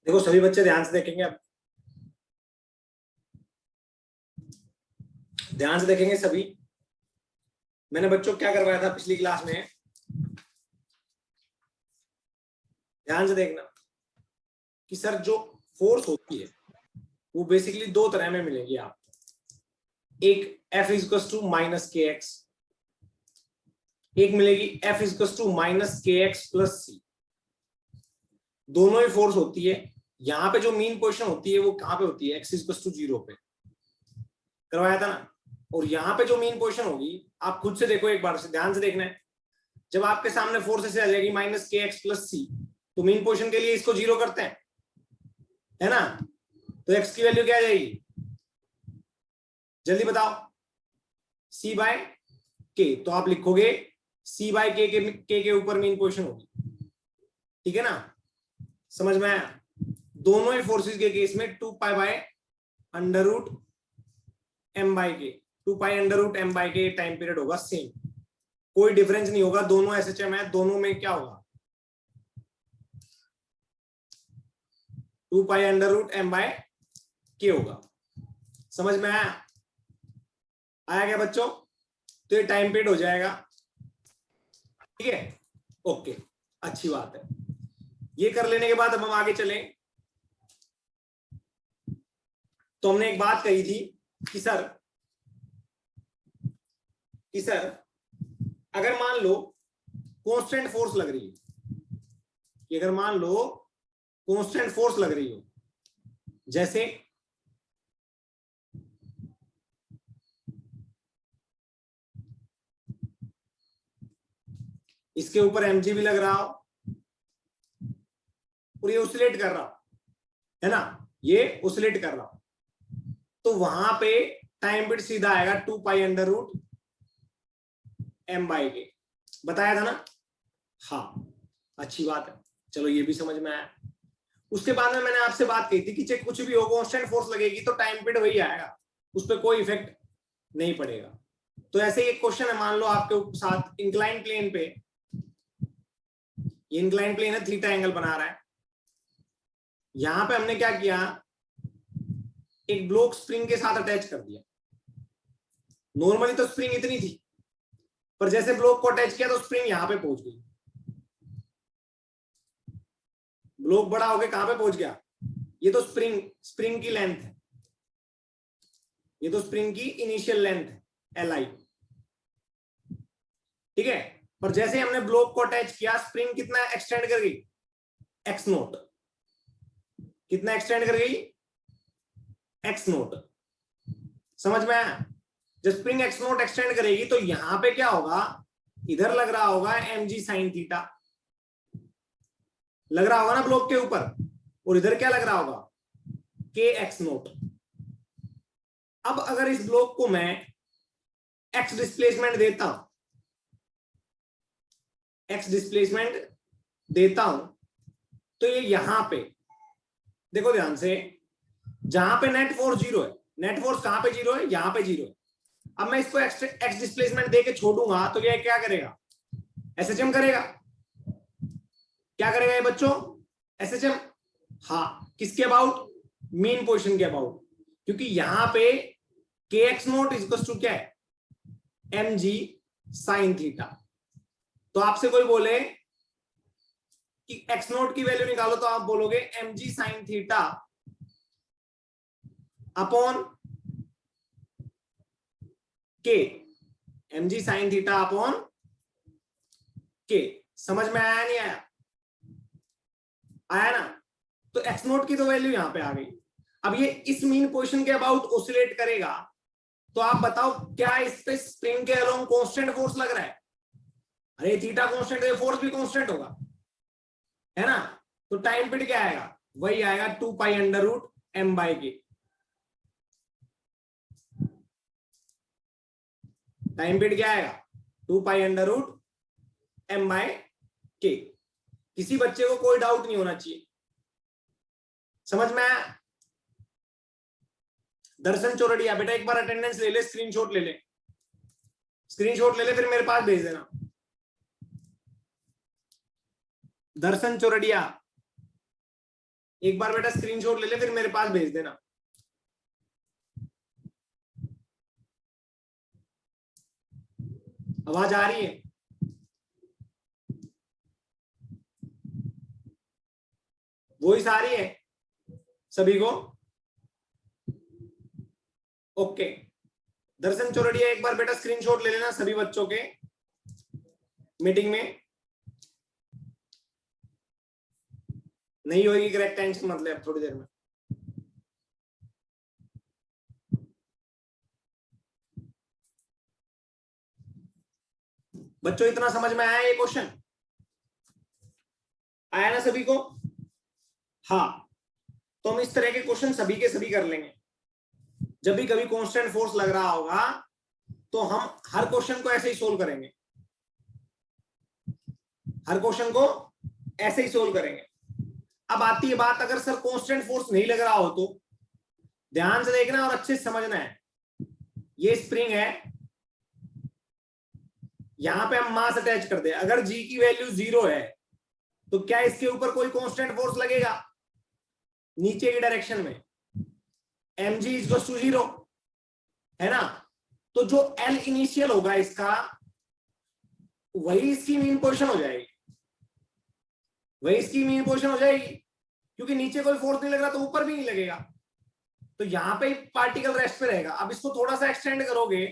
देखो सभी बच्चे ध्यान से देखेंगे, अब ध्यान से देखेंगे सभी। मैंने बच्चों क्या करवाया था पिछली क्लास में, ध्यान से देखना कि सर जो फोर्स होती है वो बेसिकली दो तरह में मिलेगी आपको। एक F इक्वल्स टू माइनस के एक्स, एक मिलेगी F इक्वल्स टू माइनस के एक्स प्लस सी। दोनों ही फोर्स होती है। यहाँ पे जो मीन पोजीशन होती है वो कहाँ पे होती है, x इक्वल्स टू 0 पे करवाया था ना। और यहाँ पे जो मीन पोजीशन होगी आप खुद से देखो, एक बार से ध्यान से देखना है। जब आपके सामने फोर्स ऐसे आ जाएगी माइनस के एक्स प्लस सी, तो मीन पोजीशन के लिए इसको 0 करते हैं, है ना। तो x की वैल्यू क्या आ जाएगी, जल्दी बताओ, c बाय के। तो आप लिखोगे c बाय के ऊपर मीन पोजीशन होगी, ठीक है ना। समझ में आया। दोनों ही फोर्सेस के केस में 2 pi by under root m by k, 2 pi under root m by k time period होगा सेम, कोई डिफरेंस नहीं होगा। दोनों एसएचएम है, दोनों में क्या होगा 2 pi under root m by k होगा। समझ में आया, आया क्या बच्चों। तो ये टाइम पीरियड हो जाएगा, ठीक है, ओके, अच्छी बात है। ये कर लेने के बाद अब हम आगे चलें। तो हमने एक बात कही थी कि सर अगर मान लो कांस्टेंट फोर्स लग रही है, कि अगर मान लो कांस्टेंट फोर्स लग रही हो, जैसे इसके ऊपर mg भी लग रहा हो और ये ओसिलेट कर रहा हो, है ना, ये ओसिलेट कर रहा हो, तो वहां पे टाइम पीरियड सीधा आएगा 2 pi under root m by k, बताया था ना। हाँ, अच्छी बात है, चलो ये भी समझ में आया। उसके बाद में मैंने आपसे बात कही थी कि चाहे कुछ भी हो कांस्टेंट फोर्स लगेगी तो टाइम पीरियड वही आएगा, उस पर कोई इफेक्ट नहीं पड़ेगा। तो ऐसे ही एक क्वेश्चन है, मान लो आपके साथ इंक्लाइन प्लेन पे, ये इंक्लाइन प्लेन है, थीटा एंगल बना रहा है। यहां पे हमने क्या किया, एक ब्लॉक स्प्रिंग के साथ अटैच कर दिया। नॉर्मली तो स्प्रिंग इतनी थी, पर जैसे ब्लॉक को अटैच किया तो स्प्रिंग यहां पे पहुंच गई। ब्लॉक बड़ा हो गया, कहां पे पहुंच गया, ये तो स्प्रिंग की लेंथ है, ये तो स्प्रिंग की इनिशियल लेंथ है Li, ठीक है। पर जैसे हमने ब्लॉक को अटैच किया, स्प्रिंग कितना एक्सटेंड कर गई, x नोट, कितना एक्सटेंड कर गई, x नोट। समझ में आया। जब स्प्रिंग x नोट एक्सटेंड करेगी तो यहां पे क्या होगा, इधर लग रहा होगा mg साइन थीटा, लग रहा होगा ना ब्लॉक के ऊपर, और इधर क्या लग रहा होगा, k x नोट। अब अगर इस ब्लॉक को मैं x डिस्प्लेसमेंट देता हूं, x डिस्प्लेसमेंट देता हूं, तो ये यहां पे देखो ध्यान से, जहां पे नेट फोर्स 0 है, नेट फोर्स कहां पे 0 है, यहां पे 0 है। अब मैं इसको x डिस्प्लेसमेंट देके छोड़ूंगा तो ये क्या करेगा, एसएचएम करेगा। क्या करेगा ये बच्चों, एसएचएम। हाँ, किसके अबाउट, मीन पोजीशन के अबाउट, क्योंकि यहां पे के एक्स नोट इक्वल टू क्या है, mg साइन थीटा। तो आपसे कोई बोले कि एक्स नोट की वैल्यू निकालो, तो आप बोलोगे mg साइन थीटा अपॉन के, mg साइन थीटा अपॉन के। समझ में आया नहीं आया, आया ना। तो एक्स नोट की तो वैल्यू यहां पे आ गई। अब ये इस मीन पोजीशन के अबाउट ऑसिलेट करेगा, तो आप बताओ क्या इस पे स्प्रिंग के अलोंग कांस्टेंट फोर्स लग रहा है, अरे थीटा कांस्टेंट है, फोर्स भी कांस्टेंट होगा, है ना। तो टाइम पीरियड क्या आएगा, वही आएगा 2 pi under root m by k. Time period क्या आएगा, 2 pi under root m by k. किसी बच्चे को कोई डाउट नहीं होना चाहिए, समझ में आया। दर्शन चौरड़िया, बेटा एक बार अटेंडेंस ले ले, स्क्रीनशॉट ले ले, स्क्रीनशॉट ले ले, फिर मेरे पास भेज देना। दर्शन चौरड़िया, एक बार बेटा स्क्रीनशॉट ले ले, फिर मेरे पास भेज देना। आवाज आ रही है? वॉइस आ रही है सभी को? ओके। दर्शन चौरड़िया एक बार बेटा स्क्रीनशॉट ले लेना सभी बच्चों के मीटिंग में। नहीं होगी करेक्ट, टेंशन मत ले, अब थोड़ी देर में। बच्चों इतना समझ में आया ये क्वेश्चन? आया ना सभी को? हाँ, तो हम इस तरह के क्वेश्चन सभी के सभी कर लेंगे। जब भी कभी कांस्टेंट फोर्स लग रहा होगा तो हम हर क्वेश्चन को ऐसे ही सोल्व करेंगे, हर क्वेश्चन को ऐसे ही सोल्व करेंगे। अब आती है बात, अगर सर कांस्टेंट फोर्स नहीं लग रहा हो तो ध्यान से देखना और अच्छे से समझना है। ये स्प्रिंग है, यहां पे हम मास अटैच कर दे, अगर जी की वैल्यू 0 है तो क्या इसके ऊपर कोई कांस्टेंट फोर्स लगेगा? नीचे की डायरेक्शन में mg इक्वल टू 0 है ना। तो जो L इनिशियल होगा इसका, वही इसकी मीन पोजीशन हो जाएगी, वही इसकी मीन पोजीशन हो जाएगी, क्योंकि नीचे कोई फोर्स नहीं लग रहा तो ऊपर भी नहीं लगेगा, तो यहां पे पार्टिकल रेस्ट पे रहेगा। अब इसको थोड़ा सा एक्सटेंड करोगे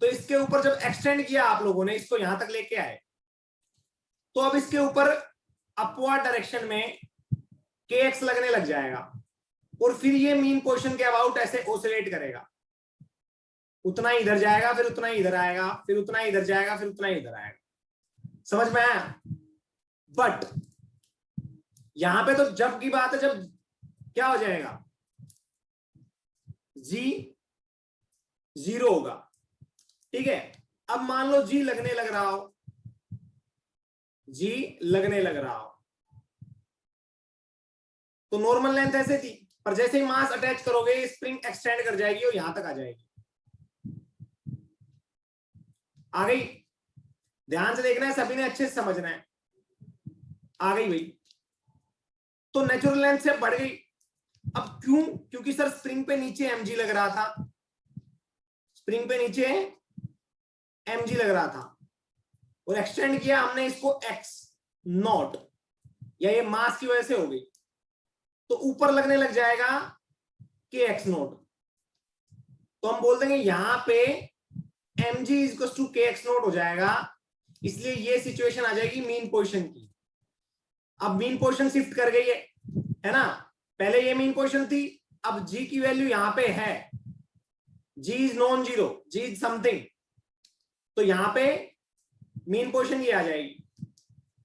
तो इसके ऊपर जब एक्सटेंड किया आप लोगों ने, इसको यहां तक लेके आए, तो अब इसके ऊपर अपवर्ड डायरेक्शन में kx लगने लग जाएगा और फिर ये मीन पोजीशन के अबाउट ऐसे ओसिलेट करेगा, उतना ही इधर जाएगा, फिर उतना ही इधर आएगा, फिर उतना ही इधर जाएगा, फिर उतना ही इधर आएगा। समझ में आया? बट यहां पे तो जब की बात है जब क्या हो जाएगा, g 0 होगा, ठीक है। अब मान लो g लगने लग रहा हो, g लगने लग रहा हो, तो नॉर्मल लेंथ ऐसे थी, पर जैसे ही मास अटैच करोगे स्प्रिंग एक्सटेंड कर जाएगी और यहां तक आ जाएगी। आ गई? ध्यान से देखना है, सभी ने अच्छे से समझना है। आ गई भाई? तो नेचुरल लेंथ से बढ़ गई। अब क्यों? क्योंकि सर स्प्रिंग पे नीचे mg लग रहा था, स्प्रिंग पे नीचे mg लग रहा था और एक्सटेंड किया हमने इसको x नॉट, या ये मास की वजह से हो गई, तो ऊपर लगने लग जाएगा kx नॉट। तो हम बोल देंगे यहां पे mg equal to kx naught हो जाएगा, इसलिए ये सिचुएशन आ जाएगी मीन पोजीशन की। अब मीन पोजीशन शिफ्ट कर गई है ना, पहले ये मीन पोजीशन थी, अब g की वैल्यू यहां पे है, g is non zero, g is something, तो यहां पे मीन पोजीशन ये आ जाएगी।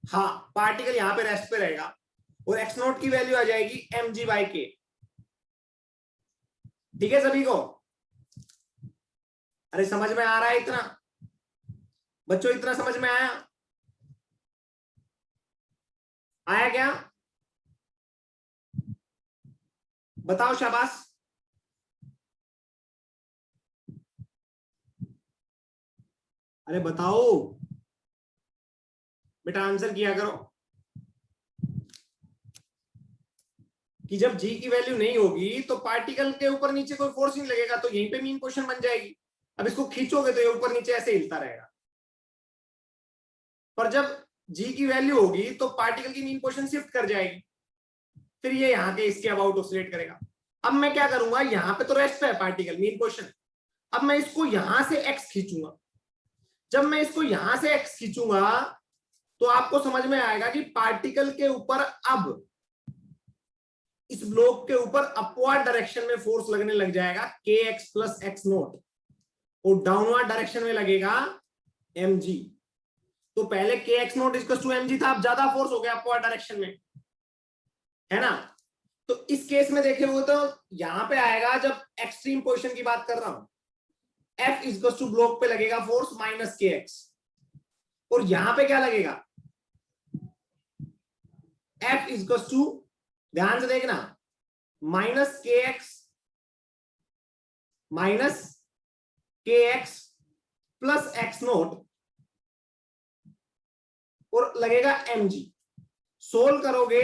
हाँ, पार्टिकल यहां पे रेस्ट पे रहेगा और x नॉट की वैल्यू आ जाएगी mg बाई k। ठीक है सभी को? अरे समझ में आ रहा है इतना? बच्चों इतना समझ में आया? आया क्या? बताओ शाबाश। अरे बताओ बेटा, आंसर किया करो कि जब g की वैल्यू नहीं होगी तो पार्टिकल के ऊपर नीचे कोई फोर्स नहीं लगेगा, तो यहीं पे मीन पोजीशन बन जाएगी। अब इसको खींचोगे तो ये ऊपर नीचे ऐसे हिलता रहेगा, पर जब g की वैल्यू होगी तो पार्टिकल की मीन पोजीशन शिफ्ट कर जाएगी, फिर ये यहाँ के इसके अबाउट ऑसिलेट करेगा। अब मैं क्या करूंगा, यहाँ पे तो रेस्ट पे है पार्टिकल, मीन पोजीशन, अब मैं इसको यहां से x खींचूंगा। जब मैं इसको यहां से x खींचूंगा तो आपको समझ में आएगा कि पार्टिकल के ऊपर अब इस ब्लॉक के ऊपर अपवर्ड डायरेक्शन में फोर्स लगने लग जाएगा kx प्लस x नोट, और डाउनवर्ड डायरेक्शन में लगेगा mg। तो पहले kx naught equal to mg था, अब ज्यादा फोर्स हो गया अपवर्ड डायरेक्शन में, है ना। तो इस केस में देखे हुए तो यहां पे आएगा, जब एक्सट्रीम पोजीशन की बात कर रहा हूं, F इक्वल टू ब्लॉक पे लगेगा फोर्स माइनस kx, और यहां पे क्या लगेगा, F इक्वल टू, ध्यान से देखना, minus kx plus x naught और लगेगा mg। सोल्व करोगे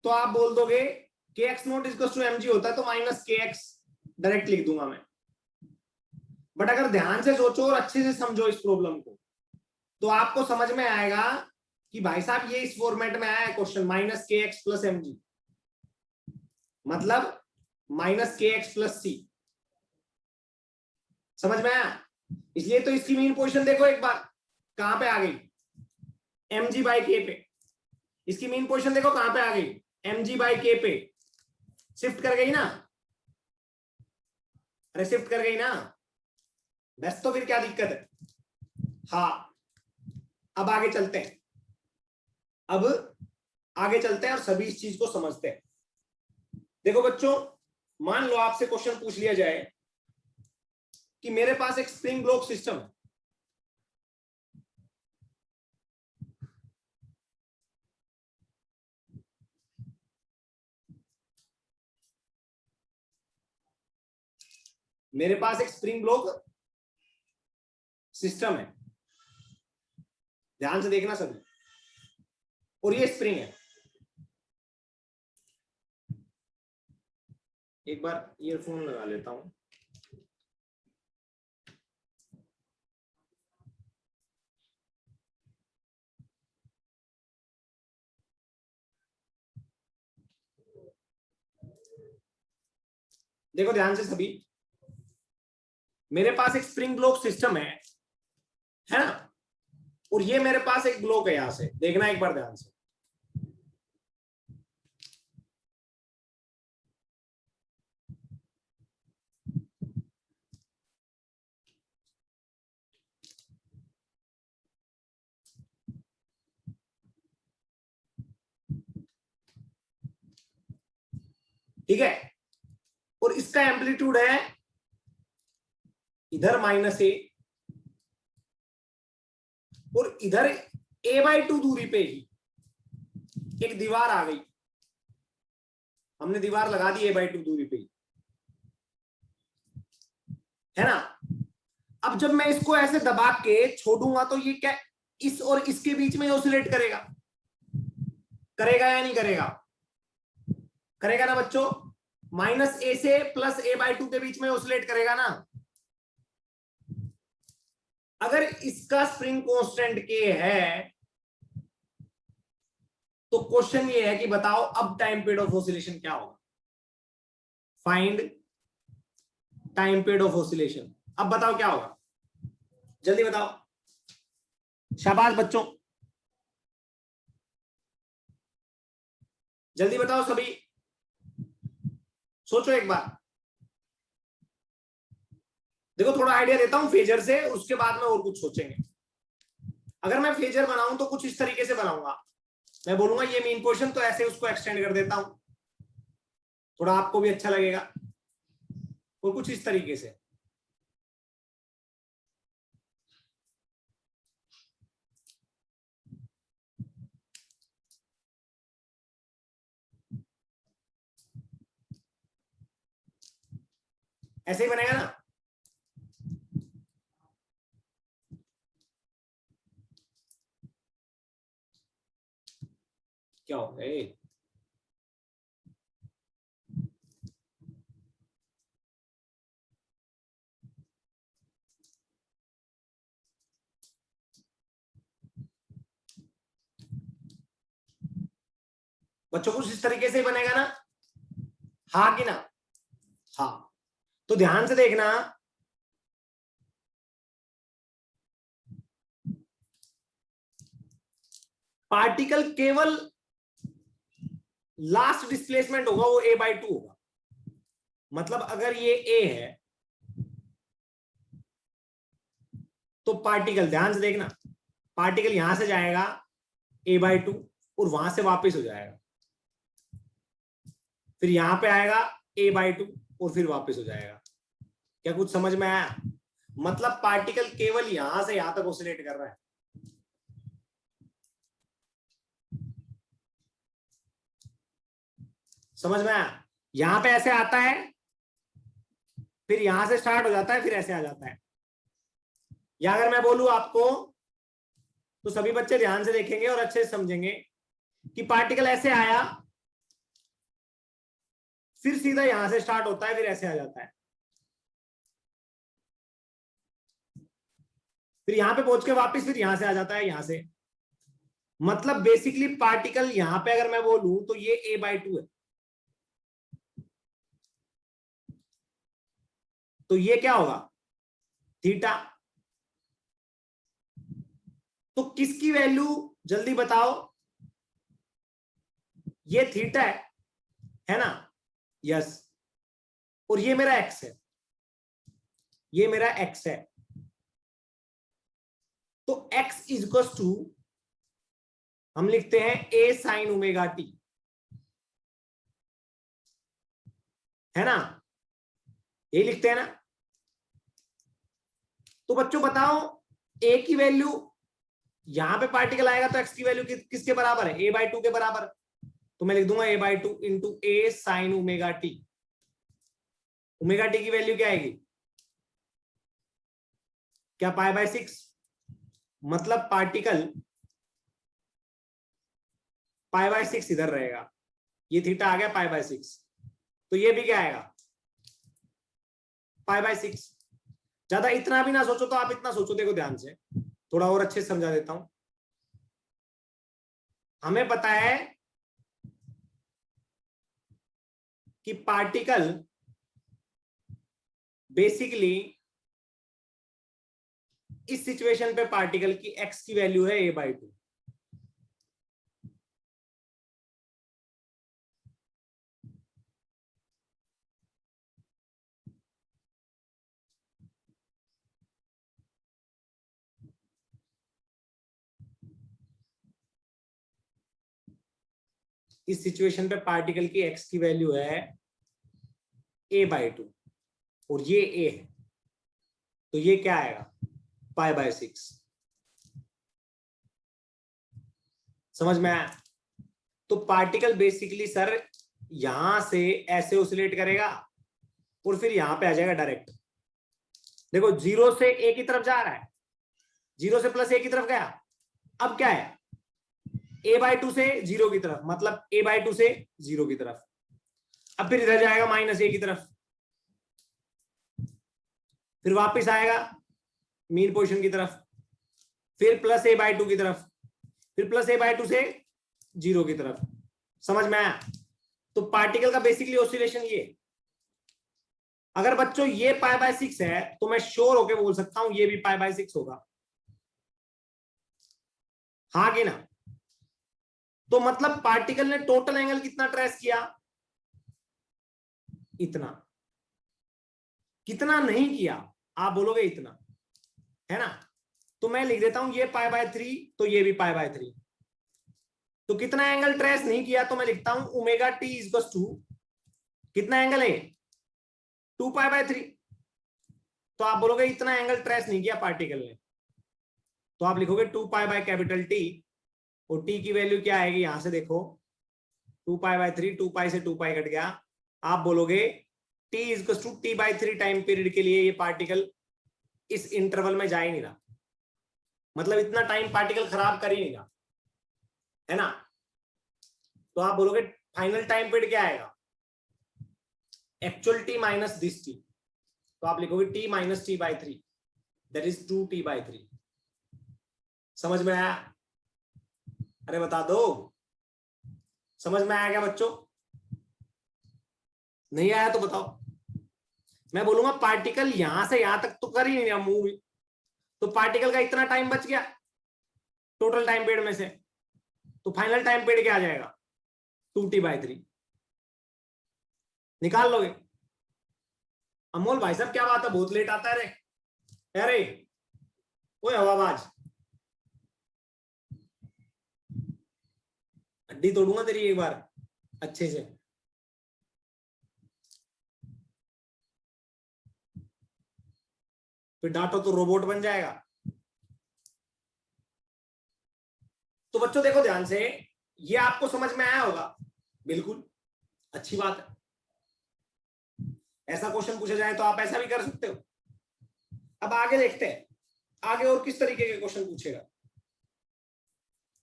तो आप बोल दोगे kx0 = mg होता है तो -kx डायरेक्ट लिख दूंगा मैं। बट अगर ध्यान से सोचो और अच्छे से समझो इस प्रॉब्लम को, तो आपको समझ में आएगा कि भाई साहब ये इस फॉर्मेट में आया है क्वेश्चन, -kx + mg मतलब -kx + c। समझ में आया? इसलिए तो इसकी मीन पोजीशन देखो एक बार, कहां पे आ गई, mg/k पे। इसकी मीन पोजीशन देखो कहां पे आ गई, mg/k पे। शिफ्ट कर गई ना, अरे शिफ्ट कर गई ना, बस तो फिर क्या दिक्कत है। हाँ, अब आगे चलते हैं, अब आगे चलते हैं और सभी इस चीज को समझते हैं। देखो बच्चों, मान लो आपसे क्वेश्चन पूछ लिया जाए कि मेरे पास एक स्प्रिंग ब्लॉक सिस्टम है, मेरे पास एक स्प्रिंग ब्लॉक सिस्टम है, ध्यान से देखना सभी, और ये स्प्रिंग है। एक बार ईयरफोन लगा लेता हूं। देखो ध्यान से सभी, मेरे पास एक स्प्रिंग ब्लॉक सिस्टम है ना, और ये मेरे पास एक ब्लॉक है, यहां से देखना एक बार ध्यान से। ठीक है, और इसका एम्पलीट्यूड है इधर -a, और इधर a/2 दूरी पे ही एक दीवार आ गई, हमने दीवार लगा दी a/2 दूरी पे ही, है ना। अब जब मैं इसको ऐसे दबा के छोड़ूंगा तो ये क्या, इस और इसके बीच में ऑसिलेट करेगा, करेगा या नहीं करेगा, करेगा ना बच्चों, -a से +a/2 के बीच में ऑसिलेट करेगा ना। अगर इसका स्प्रिंग कांस्टेंट k है तो क्वेश्चन ये है कि बताओ अब टाइम पीरियड ऑफ ऑसिलेशन क्या होगा, find time period of oscillation. अब बताओ क्या होगा, जल्दी बताओ, शाबाश बच्चों, जल्दी बताओ सभी, सोचो एक बार। देखो थोड़ा आइडिया देता हूं फेजर से, उसके बाद में और कुछ सोचेंगे। अगर मैं फेजर बनाऊं तो कुछ इस तरीके से बनाऊंगा, मैं बोलूंगा ये मेन पोजीशन, तो ऐसे उसको एक्सटेंड कर देता हूं, थोड़ा आपको भी अच्छा लगेगा, और कुछ इस तरीके से। ऐसे ही बनेगा ना, क्या हो गए, बच्चों कुछ इस तरीके से ही बनेगा ना, हाँ कि ना, हाँ। तो ध्यान से देखना, पार्टिकल केवल लास्ट डिस्प्लेसमेंट होगा वो a/2 होगा, मतलब अगर ये a है तो पार्टिकल, ध्यान से देखना, पार्टिकल यहां से जाएगा a/2 और वहां से वापस हो जाएगा, फिर यहां पे आएगा a/2 और फिर वापस हो जाएगा। क्या कुछ समझ में आया? मतलब पार्टिकल केवल यहां से यहां तक ऑसिलेट कर रहा है। समझ में आया? यहां पे ऐसे आता है, फिर यहां से स्टार्ट हो जाता है, फिर ऐसे आ जाता है। या अगर मैं बोलूं आपको, तो सभी बच्चे ध्यान से देखेंगे और अच्छे से समझेंगे कि पार्टिकल ऐसे आया फिर सीधा यहां से स्टार्ट होता है, फिर ऐसे आ जाता है, फिर यहां पे पहुंच के वापस फिर यहां से आ जाता है, यहां से। मतलब बेसिकली पार्टिकल यहां पे अगर मैं बोलूं तो ये a/2 है, तो ये क्या होगा, थीटा। तो किसकी वैल्यू जल्दी बताओ, ये थीटा है ना, यस, और ये मेरा एक्स है, ये मेरा एक्स है। तो x इज टू हम लिखते हैं a sin ओमेगा t, है ना, ये लिखते हैं ना। तो बच्चों बताओ a की वैल्यू, यहां पे पार्टिकल आएगा तो x की वैल्यू किसके बराबर है, a/2 के बराबर। तो मैं लिख दूंगा a/2 into a sin omega t। Omega T की वैल्यू क्या आएगी, क्या π/6, मतलब पार्टिकल π/6 इधर रहेगा, ये थीटा आ गया π/6, तो ये भी क्या आएगा π/6। ज्यादा इतना भी ना सोचो, तो आप इतना सोचो, देखो ध्यान से, थोड़ा और अच्छे से समझा देता हूं। हमें पता है कि पार्टिकल बेसिकली इस सिचुएशन पे पार्टिकल की x की वैल्यू है a/2। इस सिचुएशन पे पार्टिकल की x की वैल्यू है a/2 और ये a है, तो ये क्या आएगा π/6। समझ में आया। तो पार्टिकल बेसिकली सर यहां से ऐसे ऑसिलेट करेगा और फिर यहां पे आ जाएगा डायरेक्ट। देखो 0 से a की तरफ जा रहा है, 0 से प्लस a की तरफ गया, अब क्या है a/2 से 0 की तरफ, मतलब a/2 से 0 की तरफ। अब फिर इधर जाएगा -a की तरफ, फिर वापस आएगा मीन पोजीशन की तरफ, फिर प्लस a/2 की तरफ, फिर प्लस a/2 से 0 की तरफ। समझ में आया। तो पार्टिकल का बेसिकली ऑसिलेशन ये। अगर बच्चों ये π/6 है तो मैं श्योर होके बोल सकता हूं ये भी π/6 होगा, हाँ कि ना। तो मतलब पार्टिकल ने टोटल एंगल कितना ट्रेस किया, इतना। कितना नहीं किया आप बोलोगे इतना, है ना। तो मैं लिख देता हूं ये π/3, तो ये भी π/3। तो कितना एंगल ट्रेस नहीं किया, तो मैं लिखता हूं ओमेगा टी इज टू, कितना एंगल है 2π/3। तो आप बोलोगे इतना एंगल ट्रेस नहीं किया पार्टिकल ने, तो आप लिखोगे 2π/T, और टी की वैल्यू क्या आएगी यहां से देखो 2π/3, 2π से 2π कट गया। आप बोलोगे t is to T/3 time period के लिए ये पार्टिकल इस इंटरवल में जा ही नहीं रहा, मतलब इतना टाइम पार्टिकल खराब कर ही नहीं रहा, है ना। तो आप बोलोगे फाइनल टाइम पीरियड क्या आएगा, actual T minus this T, तो आप लिखोगे t minus T/3, that is 2T/3। समझ में आया, अरे बता दो, समझ में आया क्या बच्चों, नहीं आया तो बताओ। मैं बोलूंगा पार्टिकल यहां से यहां तक तो कर ही नहीं रहा मूव, तो पार्टिकल का इतना टाइम बच गया टोटल टाइम पीरियड में से, तो फाइनल टाइम पीरियड क्या आ जाएगा 2T/3। निकाल लोगे। अमोल भाई साहब क्या बात है, बहुत लेट आता है रे, अरे ओए हवाबाज, हड्डी तोड़ूंगा तेरी एक बार अच्छे से। फिर डांटो तो रोबोट बन जाएगा। तो बच्चों देखो ध्यान से, ये आपको समझ में आया होगा, बिल्कुल अच्छी बात है। ऐसा क्वेश्चन पूछा जाए तो आप ऐसा भी कर सकते हो। अब आगे देखते हैं, आगे और किस तरीके के क्वेश्चन पूछेगा।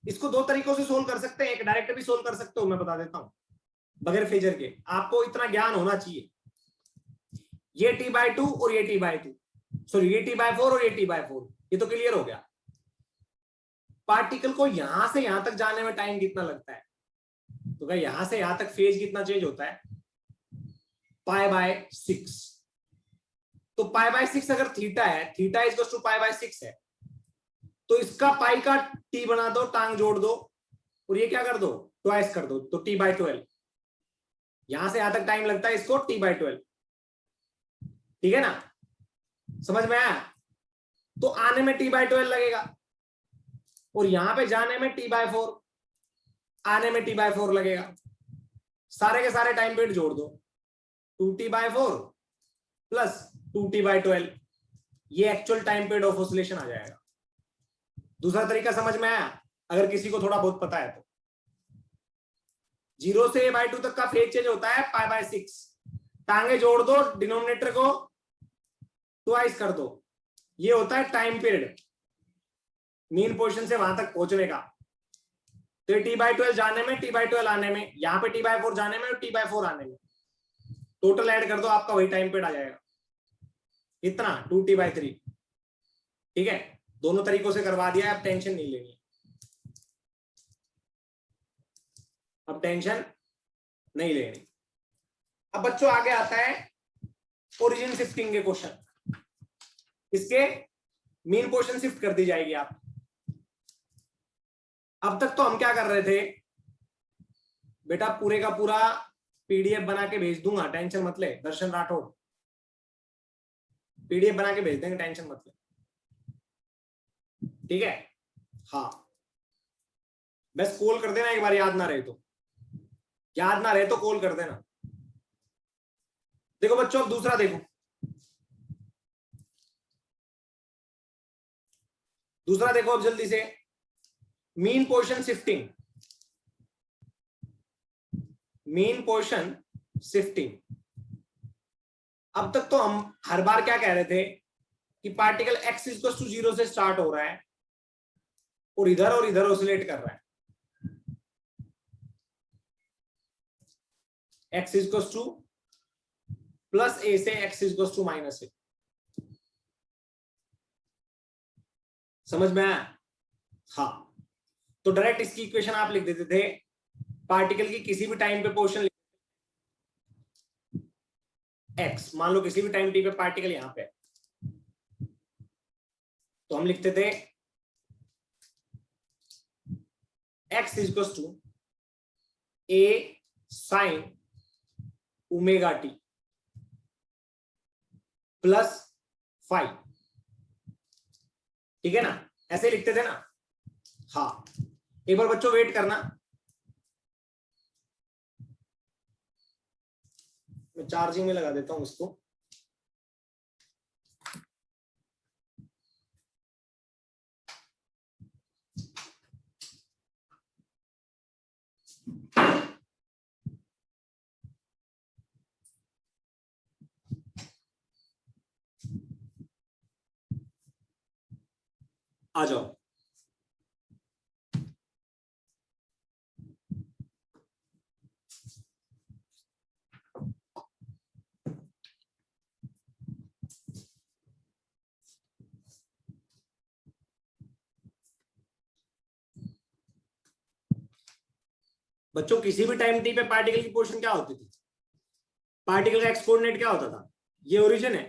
इसको दो तरीकों से सोल्व कर सकते हैं, एक डायरेक्ट भी सोल्व कर सकते हो, मैं बता देता हूं। बगैर फेजर के। आपको इतना ज्ञान होना चाहिए, ये t/2 और ये t/2, सॉरी ये t/4 और ये t/4, ये तो क्लियर हो गया। पार्टिकल को यहां से यहां तक जाने में टाइम कितना लगता है, तो क्या यहां से यहां तक फेज कितना चेंज होता है, π/6। तो π/6 अगर थीटा है, थीटा इक्वल टू π/6 है, तो इसका पाई का t बना दो, टांग जोड़ दो, और ये क्या कर दो, ट्वाइस कर दो, तो t/12। यहां से यहां तक टाइम लगता है इसको t/12, ठीक है ना, समझ में आया। तो आने में t/12 लगेगा, और यहां पे जाने में t/4, आने में t/4 लगेगा। सारे के सारे टाइम पीरियड जोड़ दो, 2t/4 प्लस 2t/12, ये actual time period of oscillation आ जाएगा। दूसरा तरीका समझ में आया, अगर किसी को थोड़ा बहुत पता है तो। 0 से a/2 तक का फेज चेंज होता है π/6, टांगे जोड़ दो, डिनोमिनेटर को ट्वाइस कर दो, ये होता है टाइम पीरियड मीन पोजीशन से वहां तक पहुंचने का। तो t/12 जाने में, t/12 आने में, यहां पे t/4 जाने में और t/4 आने में, टोटल ऐड कर दो, आपका वही टाइम पीरियड आ जाएगा, इतना 2t/3। ठीक है, दोनों तरीकों से करवा दिया, अब टेंशन नहीं लेनी, अब टेंशन नहीं लेनी। अब बच्चों आगे आता है ओरिजिन शिफ्टिंग के क्वेश्चन। इसके मीन पोजीशन शिफ्ट कर दी जाएगी आप। अब तक तो हम क्या कर रहे थे बेटा, पूरे का पूरा पीडीएफ बना के भेज दूंगा, टेंशन मत ले दर्शन राठौड़, पीडीएफ बना के भेज देंगे, टेंशन मत ले, ठीक है। हाँ, बस कॉल कर देना एक बार, याद ना रहे तो, याद ना रहे तो कॉल कर देना। देखो बच्चों, अब दूसरा देखो, दूसरा देखो अब जल्दी से, mean position shifting, mean position shifting. अब तक तो हम हर बार क्या कह रहे थे कि पार्टिकल x इक्वल टू 0 से स्टार्ट हो रहा है और इधर ऑसिलेट कर रहा है, x इक्वल टू +a से x इक्वल टू -a। समझ में आया? हाँ, तो डायरेक्ट इसकी इक्वेशन आप लिख देते थे, पार्टिकल की किसी भी टाइम पे पोजीशन x, मान लो किसी भी टाइम टी पे पार्टिकल यहां पे, तो हम लिखते थे x equal to a sin ω/t plus phi, ठीक है ना, ऐसे लिखते थे ना। हाँ, एक बार बच्चों वेट करना, मैं चार्जिंग में लगा देता हूं इसको। आ जाओ, बच्चों किसी भी टाइम टी पे पार्टिकल की पोजीशन क्या होती थी, पार्टिकल का एक्स कोऑर्डिनेट क्या होता था, ये ओरिजिन है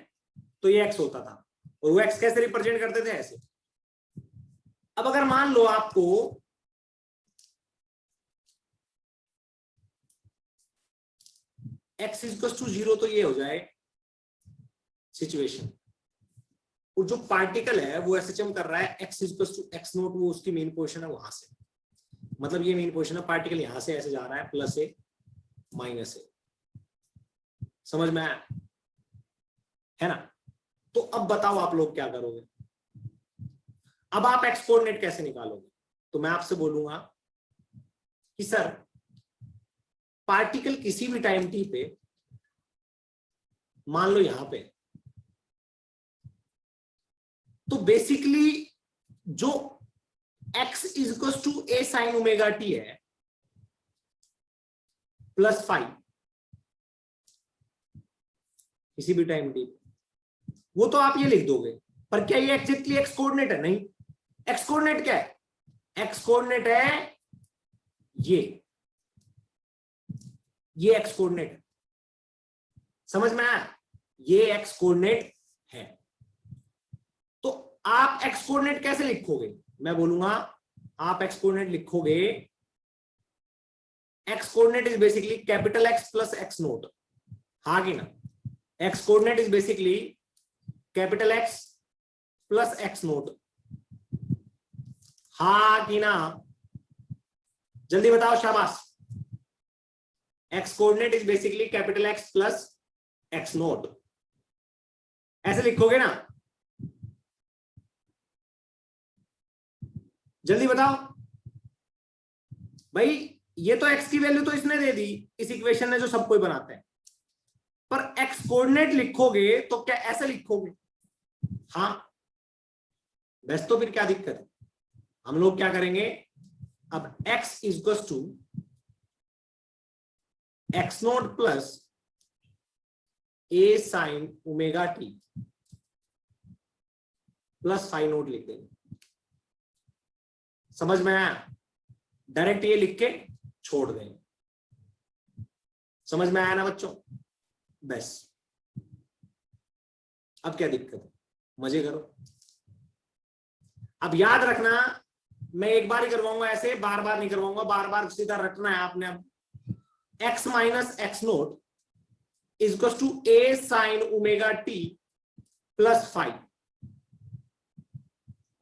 तो ये एक्स होता था, और वो एक्स कैसे रिप्रेजेंट करते थे, ऐसे। अब अगर मान लो आपको x इक्वल टू 0, तो ये हो जाए सिचुएशन, और जो पार्टिकल है वो एसएचएम कर रहा है x इक्वल टू x0, वो उसकी मेन पोजीशन है वहां से, मतलब ये मेन पोजीशन है, पार्टिकल यहां से ऐसे जा रहा है, +a -a। समझ में आया है ना? तो अब बताओ आप लोग क्या करोगे, अब आप एक्स कोऑर्डिनेट कैसे निकालोगे? तो मैं आपसे बोलूंगा कि सर पार्टिकल किसी भी टाइम टी पे, मान लो यहां पे, तो बेसिकली जो x equal to a sin ω/t है, प्लस 5 किसी भी टाइम टी, वो तो आप ये लिख दोगे, पर क्या ये एग्जैक्टली एक्स कोऑर्डिनेट है? नहीं। एक्स कोऑर्डिनेट क्या है? एक्स कोऑर्डिनेट है ये एक्स कोऑर्डिनेट है। समझ में आया? ये एक्स कोऑर्डिनेट है। तो आप एक्स कोऑर्डिनेट कैसे लिखोगे? मैं बोलूंगा आप एक्स कोऑर्डिनेट लिखोगे, x coordinate is basically capital x plus x note. हाँ कि ना? X coordinate is basically capital x plus x note. हाँ कि ना? जल्दी बताओ, शाबाश। X coordinate is basically capital x plus x note, ऐसे लिखोगे ना? जल्दी बताओ भाई। ये तो एक्स की वैल्यू तो इसने दे दी, इस इक्वेशन ने जो सब कोई बनाते हैं, पर एक्स कोऑर्डिनेट लिखोगे तो क्या ऐसे लिखोगे? हाँ, बस तो फिर क्या दिक्कत है? हम लोग क्या करेंगे, अब x equals to x naught plus a sine omega t plus five naught लिख देंगे। समझ में आया? डायरेक्ट ये लिख के छोड़ देंगे। समझ में आया ना बच्चों? बस, अब क्या दिक्कत है? मजे करो। अब याद रखना, मैं एक बार ही करवाऊंगा, ऐसे बार बार नहीं करवाऊंगा, बार बार सीधा रखना है आपने। अब x minus x naught equal to a sine omega t plus 5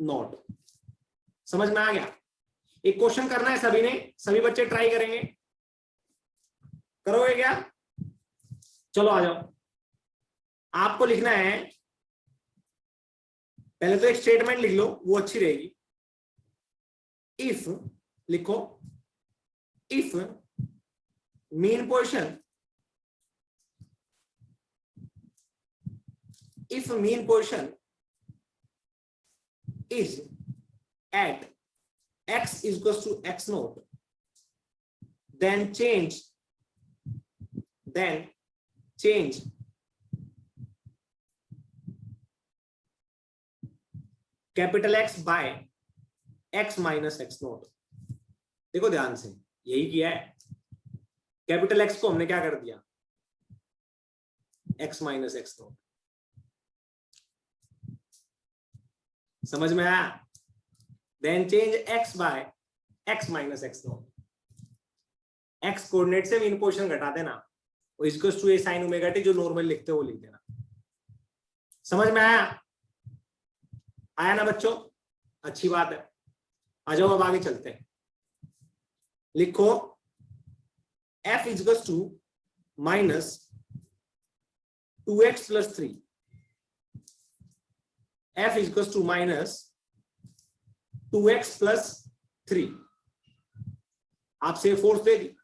naught. समझ में आ गया? एक क्वेश्चन करना है सभी ने, सभी बच्चे ट्राई करेंगे, करोगे क्या? चलो आ जाओ। आपको लिखना है, पहले तो एक स्टेटमेंट लिख लो, वो अच्छी रहेगी। इफ लिखो, if mean position, if mean position is at x equals to x naught, then change capital X by x minus x naught। देखो ध्यान से, यही किया है। कैपिटल X को हमने क्या कर दिया? x minus x naught. समझ में आया? Then change x by x minus x naught. x coordinate से मीन पोजीशन घटा देना, वो equals to a sine omega t, जो नॉर्मल लिखते हो वो लिख देना। समझ में आया? आया ना बच्चों? अच्छी बात है। आ जाओ, अब आगे चलते हैं। लिखो f equals to minus 2x plus 3। f equals to minus 2x plus 3। आपसे फोर्स दे दी।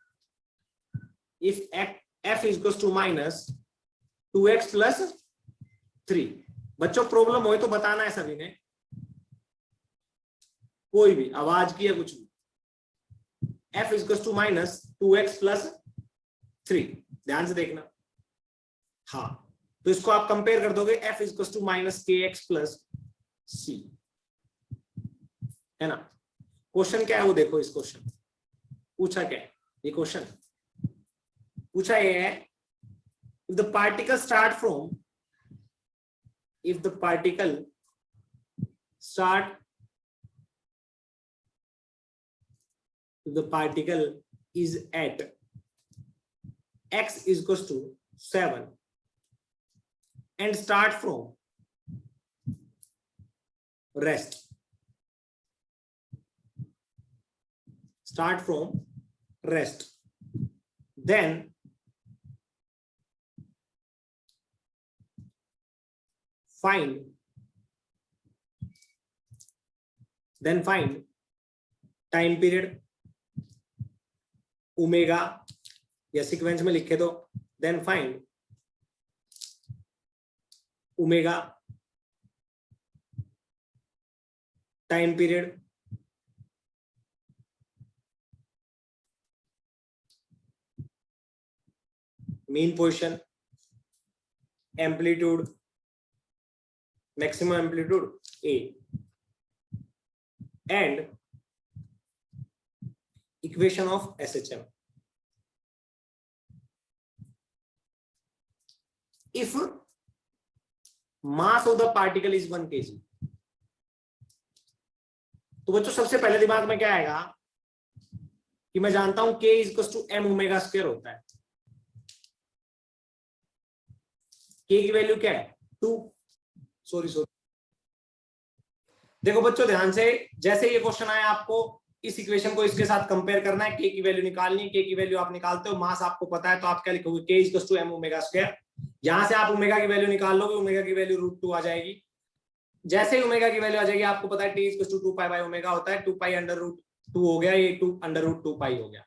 If f equals to minus 2x plus 3। बच्चों प्रॉब्लम हो तो बताना है सभी ने, कोई भी आवाज की या कुछ भी। f equals to minus 2x plus 3, ध्यान से देखना। हाँ, तो इसको आप कंपेयर कर दोगे, f equals to minus kx plus c, है ना? क्वेश्चन क्या है वो देखो। इस क्वेश्चन पूछा क्या है? ये क्वेश्चन पूछा ये है, if the particle start from, if the particle start, if the particle is at x is equals to 7 and start from rest, start from rest, then find time period omega, या sequence में लिखे दो, then find omega time period mean position, amplitude, maximum amplitude A, and equation of SHM. If mass of the particle is 1 kg, तो बच्चों सबसे पहले दिमाग में क्या आएगा कि मैं जानता हूं k equals to m omega square होता है। k की वैल्यू क्या है 2। सॉरी देखो बच्चों ध्यान से, जैसे ये क्वेश्चन आया आपको इस इक्वेशन को इसके साथ कंपेयर करना है, k की वैल्यू निकालनी है। k की वैल्यू आप निकालते हो, मास आपको पता है, तो आप क्या लिखोगे k equals to m omega square. यहां से आप ओमेगा की वैल्यू निकाल लोगे, ओमेगा की वैल्यू √2 आ जाएगी। जैसे ही ओमेगा की वैल्यू आ जाएगी, आपको पता है t equals to 2 pi by omega होता है, 2 पाई अंडर √2 हो गया, ये 2 अंडर √2 पाई हो गया।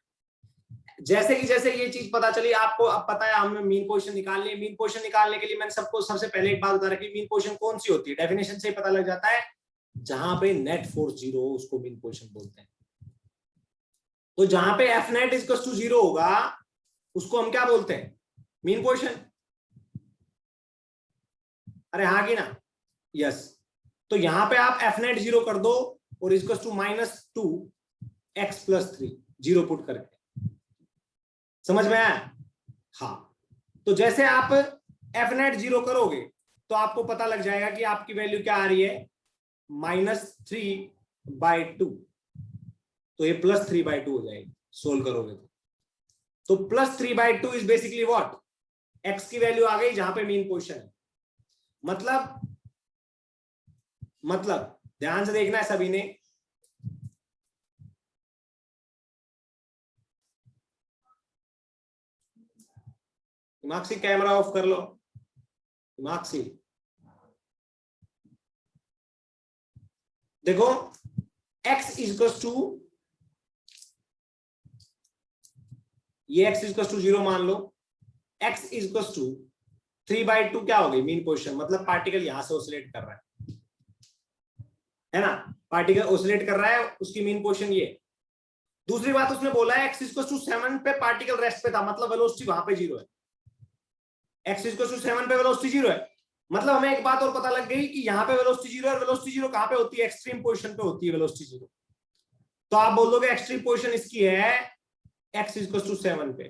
जैसे ये चीज पता चली आपको, अब पता है हमें मीन पोजीशन निकालनी है। मीन पोजीशन निकालने के लिए मैंने सबको सबसे पहले एक बात बता रखी, मीन पोजीशन कौन सी होती है, डेफिनेशन से ही पता लग जाता है, जहां पे नेट फोर्स 0 हो उसको मीन पोजीशन बोलते हैं। तो जहां पे एफ नेट इक्वल्स टू 0 होगा उसको हम क्या बोलते हैं, मीन पोजीशन। अरे हाँ कि ना, यस। तो यहां पे आप एफ नेट 0 कर दो और इक्वल्स टू -2x+3 0 पुट करके, समझ में आया? हाँ, तो जैसे आप एफ नेट 0 करोगे तो आपको पता लग जाएगा कि आपकी वैल्यू क्या आ रही है, -3/2। तो ये +3/2 हो जाएगी सोल्व करोगे तो +3/2 इज बेसिकली व्हाट, x की वैल्यू आ गई जहां पे मीन पोजीशन है। मतलब ध्यान से देखना है सभी ने, दिमाग से कैमरा ऑफ कर लो, दिमाग से देखो, x इक्वल्स टू, ये x इक्वल्स टू 0 मान लो, x इक्वल्स टू 3/2 क्या हो गई, मीन पोजीशन। मतलब पार्टिकल यहां से ऑसिलेट कर रहा है ना, पार्टिकल ऑसिलेट कर रहा है, उसकी मीन पोजीशन ये। दूसरी बात उसने बोला है x इक्वल्स टू 7 पे पार्टिकल रेस्ट पे था, मतलब वेलोसिटी वहां पे 0 है। x इक्वल्स टू 7 पे वेलोसिटी 0 है, मतलब हमें एक बात और पता लग गई कि यहाँ पे वेलोसिटी 0 है, और वेलोसिटी 0 कहां पे होती है, एक्सट्रीम पोजीशन पे होती है वेलोसिटी 0। तो आप बोल दोगे एक्सट्रीम पोजीशन इसकी है x इक्वल्स टू 7 पे।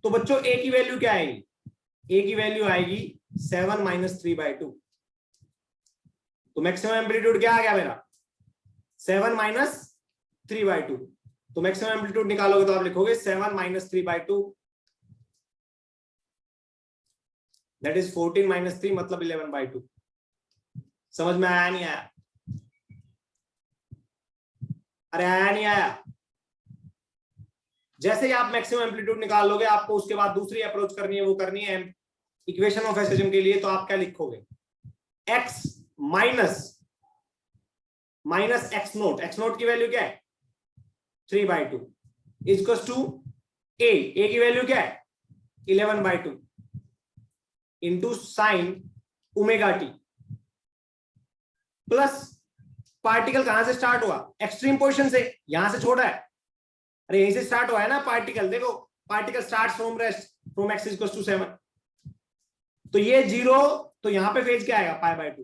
तो बच्चों a की वैल्यू क्या आएगी, a की वैल्यू आएगी 7 - 3/2। तो मैक्सिमम एम्पलीट्यूड क्या आ गया मेरा, 7 - 3/2। तो मैक्सिमम एम्पलीट्यूड निकालोगे तो आप लिखोगे 7 - 3/2, दैट इज 14 - 3 मतलब 11/2। समझ में आया नहीं आया? अरे आया नहीं आया? जैसे ही आप मैक्सिमम एम्पलीट्यूड निकाल लोगे, आपको उसके बाद दूसरी अप्रोच करनी है, वो करनी है इक्वेशन ऑफ एसएचएम के लिए। तो आप क्या लिखोगे, x माइनस x नोट की वैल्यू क्या है 3/2 इक्वल्स टू a की वैल्यू क्या है 11/2 into sine omega t, plus particle कहां से स्टार्ट हुआ, एक्सट्रीम पोजीशन से, यहां से छोड़ा है, अरे यहीं से स्टार्ट हुआ है ना पार्टिकल। देखो particle start from rest from x equals to 7, तो ये 0, तो यहां पे फेज क्या आएगा π/2,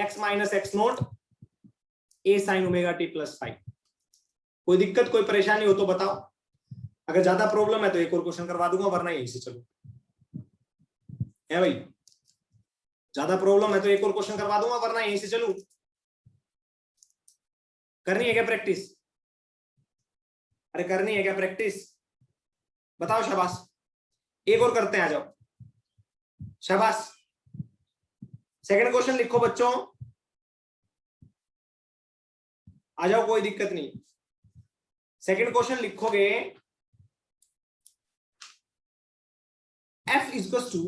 x minus x note a sign omega t plus 5। कोई दिक्कत कोई परेशानी हो तो बताओ, अगर ज्यादा प्रॉब्लम है तो एक और क्वेश्चन करवा दूंगा, वरना यहीं से चलो है भाई। ज्यादा प्रॉब्लम है तो एक और क्वेश्चन करवा दूंगा, वरना यहीं से चलूं। करनी है क्या प्रैक्टिस, अरे करनी है क्या प्रैक्टिस, बताओ शाबाश। एक और करते हैं, आ जाओ शाबाश। सेकंड क्वेश्चन लिखो बच्चों, आ जाओ कोई दिक्कत नहीं। सेकंड क्वेश्चन लिखोगे, f equals to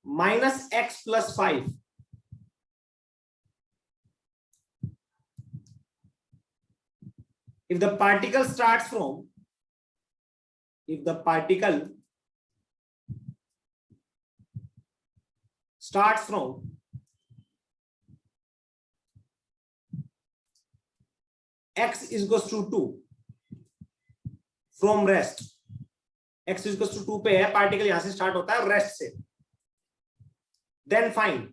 -x + 5 if the particle starts from, if the particle starts from x is equals to 2 from rest, x is equals to 2 पे है, पार्टिकल यहां से स्टार्ट होता है रेस्ट से, देन फाइंड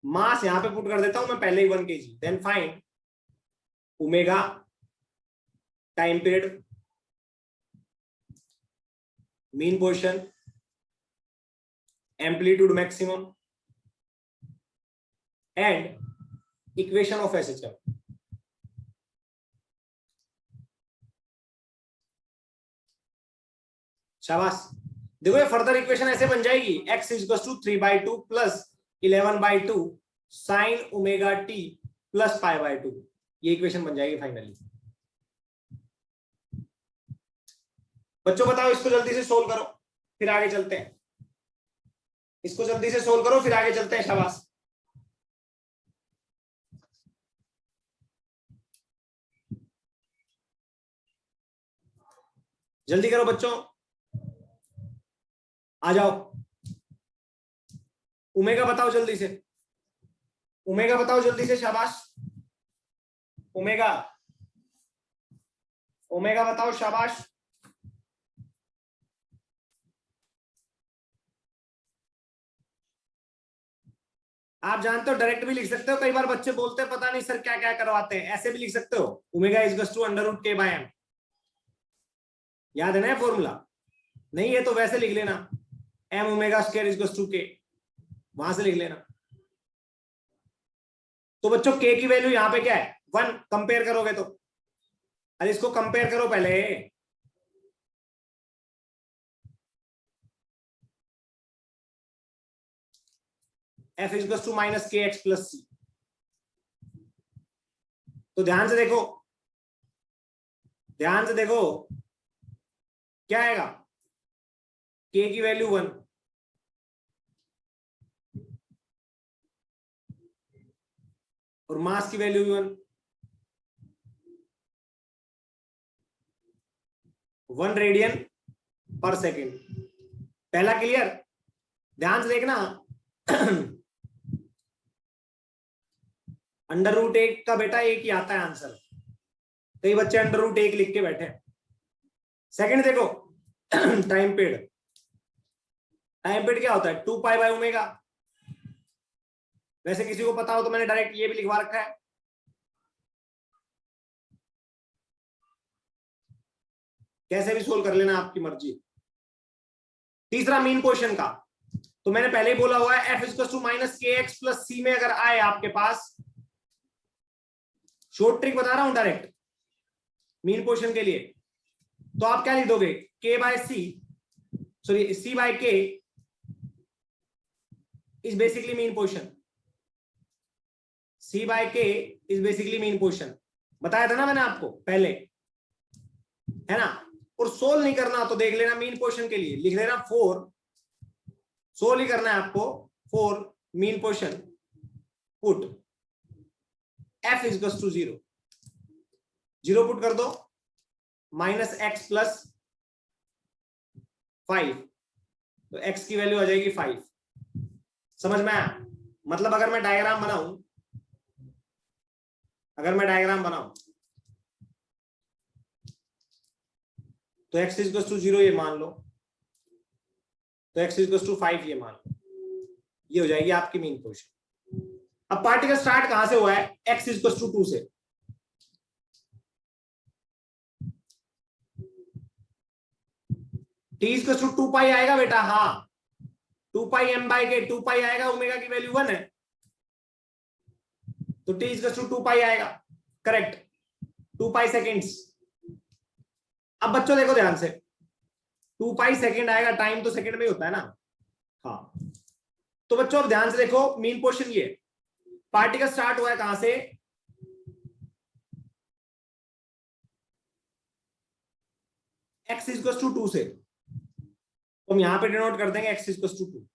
मास, यहां पे पुट कर देता हूं मैं पहले ही 1 kg, then find omega time period, mean position, amplitude maximum and equation of SHM. शाबाश। देखो ये फर्दर इक्वेशन ऐसे बन जाएगी, x is equal to 3/2 plus 11/2 sine omega t plus π/2, ये इक्वेशन बन जाएगी फाइनली। बच्चों बताओ, इसको जल्दी से सोल्व करो फिर आगे चलते हैं, इसको जल्दी से सोल्व करो फिर आगे चलते हैं। शाबाश। जल्दी करो बच्चों, आ जाओ। ओमेगा बताओ जल्दी से, ओमेगा बताओ जल्दी से। शाबाश। ओमेगा, ओमेगा बताओ। शाबाश। आप जानते हो डायरेक्ट भी लिख सकते हो, कई बार बच्चे बोलते हैं पता नहीं सर क्या क्या करवाते हैं, ऐसे भी लिख सकते हो, omega is equal to √k/m। याद है ना फॉर्मूला? नहीं है तो वैसे लिख लेना, m omega square is equal to k, वहां से लिख लेना। तो बच्चों k की वैल्यू यहां पे क्या है 1, कंपेयर करोगे तो, अरे इसको कंपेयर करो पहले, f is equal to -kx + c। तो ध्यान से देखो, ध्यान से देखो क्या आएगा, k की वैल्यू 1 और मास की वैल्यू भी 1 रेडियन/सेकेंड। पहला क्लियर? ध्यान से देखना √1 का बेटा एक ही आता है आंसर, कई बच्चे √1 लिख के बैठे। सेकंड देखो टाइम पीरियड, टाइम पीरियड क्या होता है 2π/ω। वैसे किसी को पता हो तो मैंने डायरेक्ट ये भी लिखवा रखा है, कैसे भी सोल्व कर लेना, आपकी मर्जी। तीसरा मीन पोजीशन का, तो मैंने पहले ही बोला हुआ है f is equal to -kx + c में अगर आए आपके पास, शॉर्ट ट्रिक बता रहा हूं डायरेक्ट मीन पोजीशन के लिए, तो आप क्या लिख दोगे k/c, sorry c/k is basically mean position, c/k is basically mean position, बताया था ना मैंने आपको पहले, है ना। और सोल्व नहीं करना तो देख लेना मीन पोजीशन के लिए लिख लेना 4, सोल्व ही करना है आपको 4 mean position, put f is equal to 0, 0 put कर दो, -x + 5, तो x की वैल्यू आ जाएगी 5। समझ में आया? मतलब अगर मैं डायग्राम बनाऊं, अगर मैं डायग्राम बनाऊं तो x इज इक्वल टू 0 ये मान लो, तो x इज इक्वल टू 5 ये मान लो, ये हो जाएगी आपकी मीन पोजीशन। अब पार्टिकल स्टार्ट कहां से हुआ है, x इज इक्वल टू 2 से, t इज इक्वल टू 2π आएगा बेटा, हाँ 2πm/k, 2π आएगा, ओमेगा की वैल्यू 1 है तो t इज इक्वल टू 2π आएगा, करेक्ट, 2π सेकेंड्स। अब बच्चों देखो ध्यान से, 2π सेकेंड आएगा, टाइम तो सेकेंड में ही होता है ना, हाँ। तो बच्चों अब ध्यान से देखो मीन पोजीशन, ये पार्टिकल स्टार्ट हुआ है कहां से, x इज इक्वल टू 2 से, तो हम यहां पे डिनोट कर देंगे x इज इक्वल टू 2,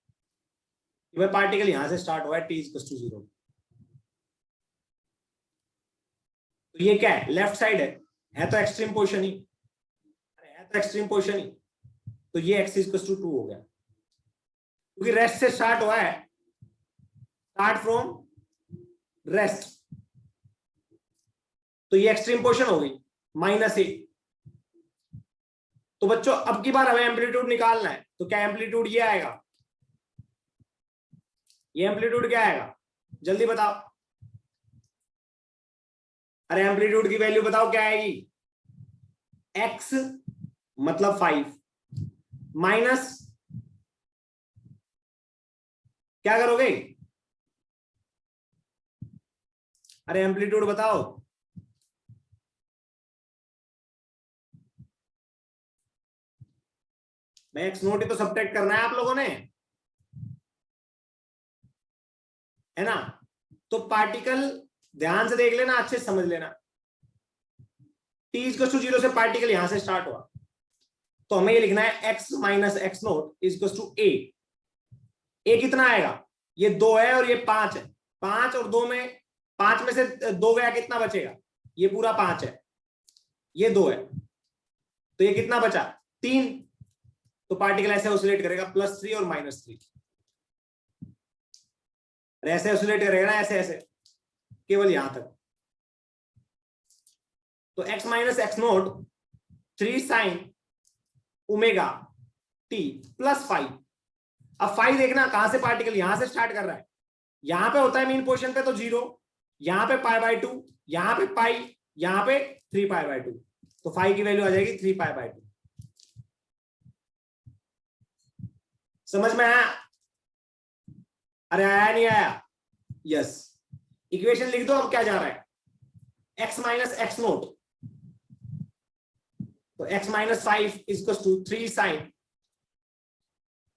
वह पार्टिकल यहां से स्टार्ट हुआ है, t इज इक्वल टू 0। तो ये क्या है, लेफ्ट साइड है तो एक्सट्रीम पोजीशन ही, है तो एक्सट्रीम पोजीशन ही, तो ये x इज इक्वल टू 2 हो गया, क्योंकि रेस्ट से स्टार्ट हुआ है, स्टार्ट फ्रॉम रेस्ट, तो ये एक्सट्रीम पोर्शन हो गई -a। तो बच्चों अब की बार हमें एम्पलीट्यूड निकालना है, तो क्या एम्पलीट्यूड ये आएगा, ये एम्पलीट्यूड क्या आएगा, जल्दी बताओ। अरे एम्पलीट्यूड की वैल्यू बताओ क्या आएगी, x मतलब 5 माइनस क्या करोगे, अरे एम्पलीट्यूड बताओ। मैं एक्स नोट ही तो सब्ट्रैक्ट करना है आप लोगों ने, है ना। तो पार्टिकल ध्यान से देख लेना, अच्छे से समझ लेना। t इक्वल टू 0 से पार्टिकल यहां से स्टार्ट हुआ, तो हमें ये लिखना है x minus x naught equal to a। a कितना आएगा, ये 2 है और ये 5 है, 5 और 2 में 5 में से 2 गया, कितना बचेगा, ये पूरा 5 है, ये 2 है, तो ये कितना बचा 3। तो पार्टिकल ऐसे ऑसिलेट करेगा +3 और -3, ऐसे ऑसिलेट करेगा ना, ऐसे ऐसे केवल यहां तक। तो x minus x note 3 sine omega t +5। अब 5 देखना कहां से पार्टिकल यहां से स्टार्ट कर रहा है, यहां पे होता है मीन पोजीशन पे तो 0, यहां पे π/2, यहां पे पाई, यहां पे 3π/2, तो 5 की वैल्यू आ जाएगी 3π/2। समझ में आया, अरे आया नहीं आया, यस। इक्वेशन लिख दो, अब क्या जा रहा है, x माइनस एक्स नोट, तो x minus 5 equal to 3 sine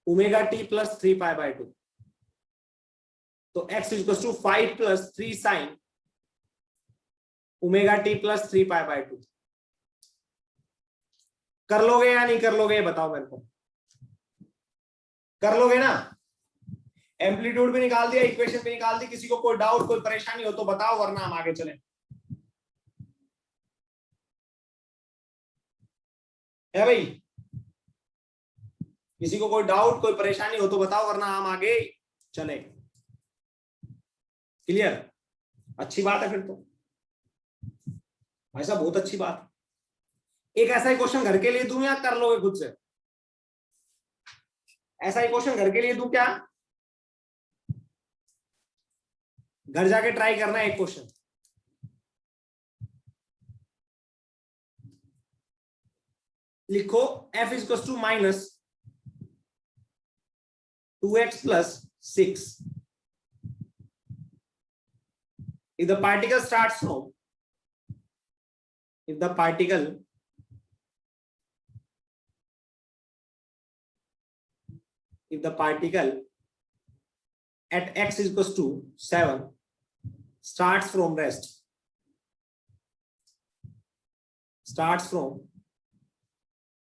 omega t plus 3π/2, तो x equal to 5 plus 3 sine omega t plus 3π/2। कर लोगे या नहीं कर लोगे, ये बताओ मेरे को, कर लोगे ना। एम्पलीट्यूड भी निकाल दिया, इक्वेशन भी निकाल दी, किसी को कोई डाउट कोई परेशानी हो तो बताओ, वरना हम आगे चलें। है भाई, किसी को कोई डाउट कोई परेशानी हो तो बताओ, वरना हम आगे चले। क्लियर, अच्छी बात है फिर तो भाई साहब, बहुत अच्छी बात। एक ऐसा ही क्वेश्चन घर के लिए दूं या कर लोगे खुद से, ऐसा ही क्वेश्चन घर के लिए दूं क्या, घर जाके ट्राई करना है एक क्वेश्चन। लिखो f equal to -2x + 6 if the particle starts from, if the particle at x equals to 7 starts from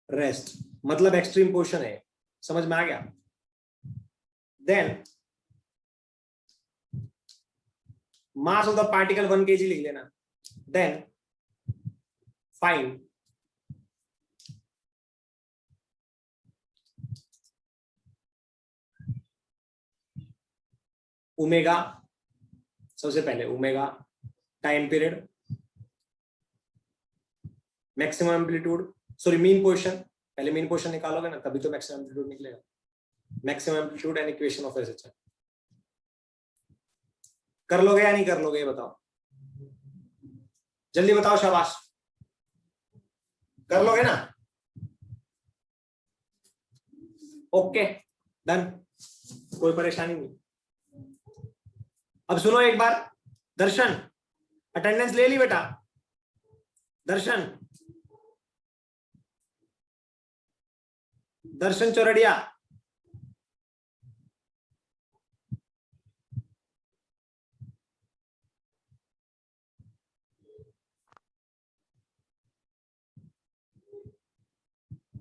rest, मतलब एक्सट्रीम पोजीशन है, समझ में आ गया। Then mass of the particle 1 kg लिख लेना। देन फाइंड ओमेगा, सबसे पहले omega, time period, maximum amplitude, sorry mean position, पहले मीन पोजीशन निकालोगे ना तभी तो मैक्सिमम एम्पलीट्यूड निकलेगा। Maximum amplitude and equation of SHR. कर लोगे या नहीं कर लोगे, ये बताओ, जल्दी बताओ, शाबाश, कर लोगे ना। ओके डन, कोई परेशानी नहीं। अब सुनो एक बार, दर्शन अटेंडेंस ले ली बेटा, दर्शन चौरड़िया,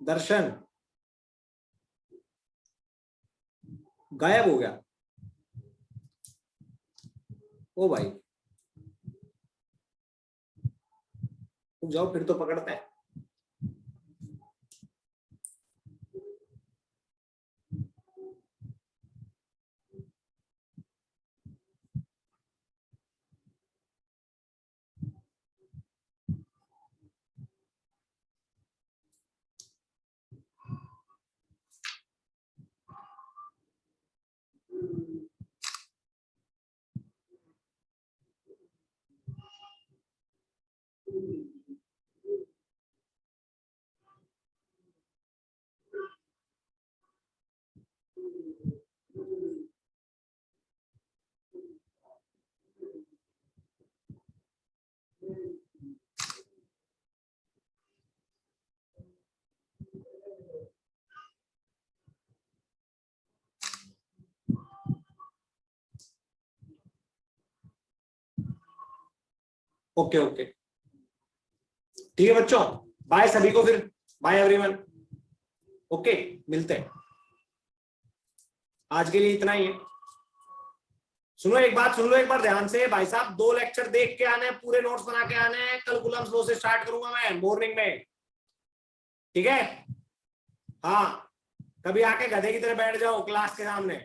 दर्शन गायब हो गया, ओ भाई जाओ फिर तो पकड़ते हैं। ओके ओके ठीक है बच्चों, बाय सभी को, फिर बाय एवरीवन। ओके मिलते हैं, आज के लिए इतना ही है। सुनो एक बात, सुन लो एक बार ध्यान से भाई साहब, 2 लेक्चर देख के आने हैं, पूरे नोट्स बना के आने हैं। कल कूलम्स लॉ से स्टार्ट करूंगा मैं मॉर्निंग में, ठीक है। हाँ, कभी आके गधे की तरह बैठ जाओ क्लास के सामने।